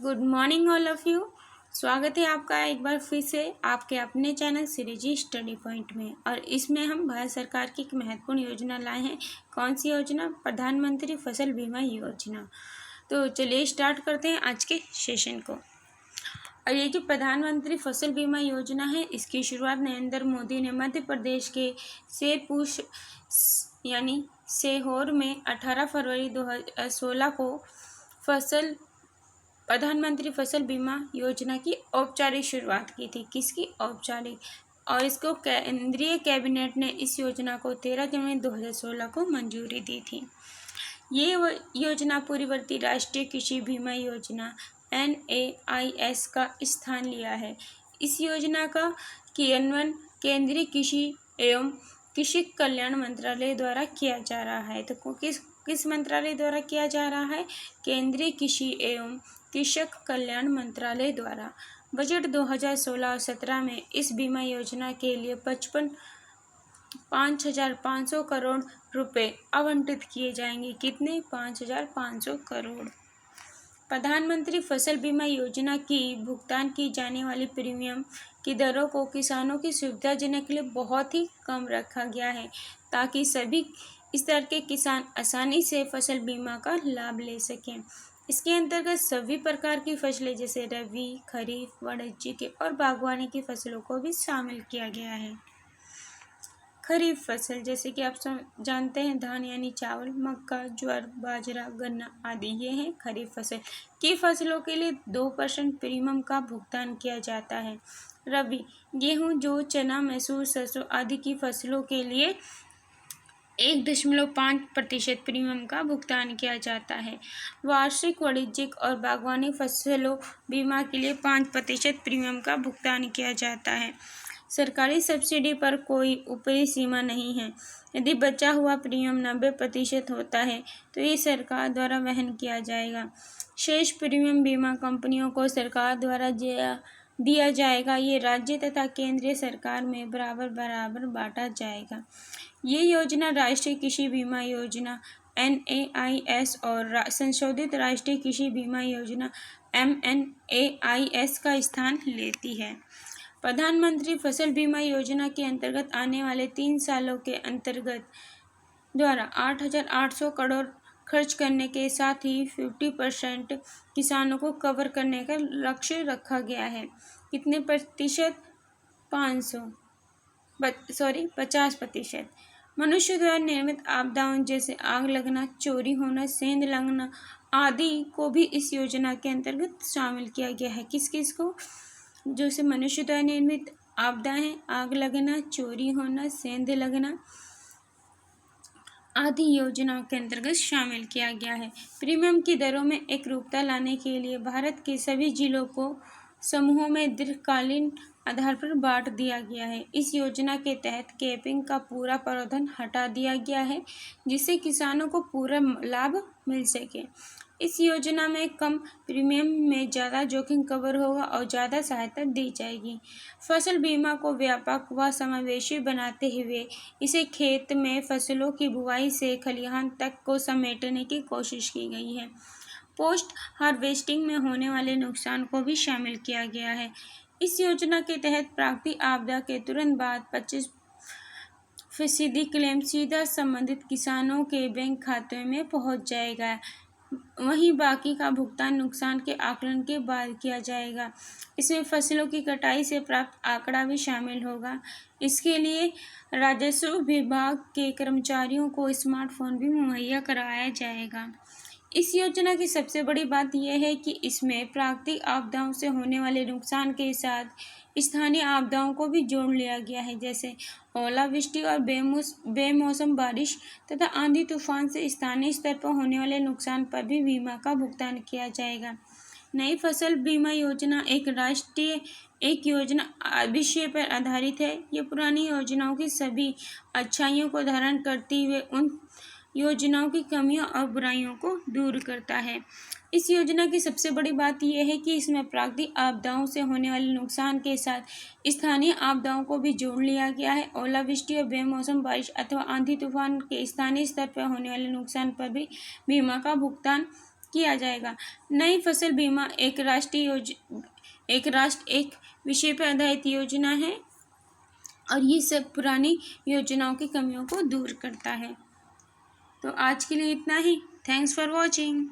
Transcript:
Good morning all of you. स्वागत है आपका एक बार फिर से आपके अपने चैनल श्रीजी स्टडी पॉइंट में। और इसमें हम भारत सरकार की एक महत्वपूर्ण योजना लाए हैं। कौन सी योजना? प्रधानमंत्री फसल बीमा योजना। तो चलिए स्टार्ट करते हैं आज के सेशन को। और ये जो प्रधानमंत्री फसल बीमा योजना है, इसकी शुरुआत नरेंद्र मोदी ने मध्य प्रदेश के शेरपुर यानी सीहोर में 18 फरवरी 2016 को प्रधानमंत्री फसल बीमा योजना की औपचारिक शुरुआत की थी। किसकी? औपचारिक। और इसको केंद्रीय कैबिनेट ने इस योजना को 13 जनवरी 2016 को मंजूरी दी थी। ये योजना पूर्ववर्ती राष्ट्रीय कृषि बीमा योजना NAIS का स्थान लिया है। इस योजना का क्रियान्वयन केंद्रीय कृषि एवं कृषक कल्याण मंत्रालय द्वारा किया जा रहा है। तो किस मंत्रालय द्वारा किया जा रहा है? केंद्रीय कृषि एवं कृषक कल्याण मंत्रालय द्वारा। बजट 2016-17 में इस बीमा योजना के लिए 5,500 करोड़ रुपए आवंटित किए जाएंगे। कितने? 5,500 करोड़। प्रधानमंत्री फसल बीमा योजना की भुगतान की जाने वाली प्रीमियम की दरों को किसानों की सुविधाजनक के लिए बहुत ही कम रखा गया है, ताकि सभी स्तर के किसान आसानी से फसल बीमा का लाभ ले सकें। इसके अंतर्गत सभी प्रकार की फसलें जैसे रबी, खरीफ, वाणिज्यिक और बागवानी की फसलों को भी शामिल किया गया है। खरीफ फसल जैसे कि आप जानते हैं, धान यानी चावल, मक्का, ज्वार, बाजरा, गन्ना आदि ये हैं खरीफ फसल की फसलों के लिए 2% प्रीमियम का भुगतान किया जाता है। रबी गेहूं, जौ, चना, मसूर, सरसों आदि की फसलों के लिए 1.5% प्रीमियम का भुगतान किया जाता है। वार्षिक, वाणिज्यिक और बागवानी फसलों बीमा के लिए 5% प्रीमियम का भुगतान किया जाता है। सरकारी सब्सिडी पर कोई ऊपरी सीमा नहीं है। यदि बचा हुआ प्रीमियम 90% होता है तो ये सरकार द्वारा वहन किया जाएगा। शेष प्रीमियम बीमा कंपनियों को सरकार द्वारा दिया जाएगा। ये राज्य तथा केंद्रीय सरकार में बराबर बराबर बांटा जाएगा। ये योजना राष्ट्रीय कृषि बीमा योजना NAIS और संशोधित राष्ट्रीय कृषि बीमा योजना MNAIS का स्थान लेती है। प्रधानमंत्री फसल बीमा योजना के अंतर्गत आने वाले 3 सालों के अंतर्गत द्वारा 8,800 करोड़ खर्च करने के साथ ही 50% किसानों को कवर करने का लक्ष्य रखा गया है। कितने प्रतिशत? 50%। मनुष्य द्वारा निर्मित आपदाओं जैसे आग लगना, चोरी होना, सेंध लगना आदि को भी इस योजना के अंतर्गत शामिल किया गया है। किस किस को? जो से मनुष्य द्वारा निर्मित आपदाएं, आग लगना, चोरी होना, सेंध लगना आदि योजनाओं के अंतर्गत शामिल किया गया है। प्रीमियम की दरों में एकरूपता लाने के लिए भारत के सभी जिलों को समूहों में दीर्घकालीन आधार पर बांट दिया गया है। इस योजना के तहत कैपिंग का पूरा प्रावधान हटा दिया गया है, जिससे किसानों को पूरा लाभ मिल सके। इस योजना में कम प्रीमियम में ज़्यादा जोखिम कवर होगा और ज़्यादा सहायता दी जाएगी। फसल बीमा को व्यापक व समावेशी बनाते हुए इसे खेत में फसलों की बुवाई से खलिहान तक को समेटने की कोशिश की गई है। पोस्ट हार्वेस्टिंग में होने वाले नुकसान को भी शामिल किया गया है। इस योजना के तहत प्राकृतिक आपदा के तुरंत बाद 25% क्लेम सीधा संबंधित किसानों के बैंक खाते में पहुंच जाएगा। वहीं बाकी का भुगतान नुकसान के आकलन के बाद किया जाएगा। इसमें फसलों की कटाई से प्राप्त आंकड़ा भी शामिल होगा। इसके लिए राजस्व विभाग के कर्मचारियों को स्मार्टफोन भी मुहैया कराया जाएगा। इस योजना की सबसे बड़ी बात यह है कि इसमें प्राकृतिक आपदाओं से होने वाले नुकसान के साथ स्थानीय आपदाओं को भी जोड़ लिया गया है, जैसे ओलावृष्टि और बेमौसम बारिश तथा आंधी तूफान से स्थानीय स्तर पर होने वाले नुकसान पर भी बीमा का भुगतान किया जाएगा। नई फसल बीमा योजना एक योजना विषय पर आधारित है। ये पुरानी योजनाओं की सभी अच्छाइयों को धारण करते हुए उन योजनाओं की कमियों और बुराइयों को दूर करता है। इस योजना की सबसे बड़ी बात यह है कि इसमें प्राकृतिक आपदाओं से होने वाले नुकसान के साथ स्थानीय आपदाओं को भी जोड़ लिया गया है। ओलावृष्टि और बेमौसम बारिश अथवा आंधी तूफान के स्थानीय स्तर पर होने वाले नुकसान पर भी बीमा का भुगतान किया जाएगा। नई फसल बीमा एक राष्ट्र एक विषय पर आधारित योजना है और ये सब पुरानी योजनाओं की कमियों को दूर करता है। तो आज के लिए इतना ही। Thanks for watching.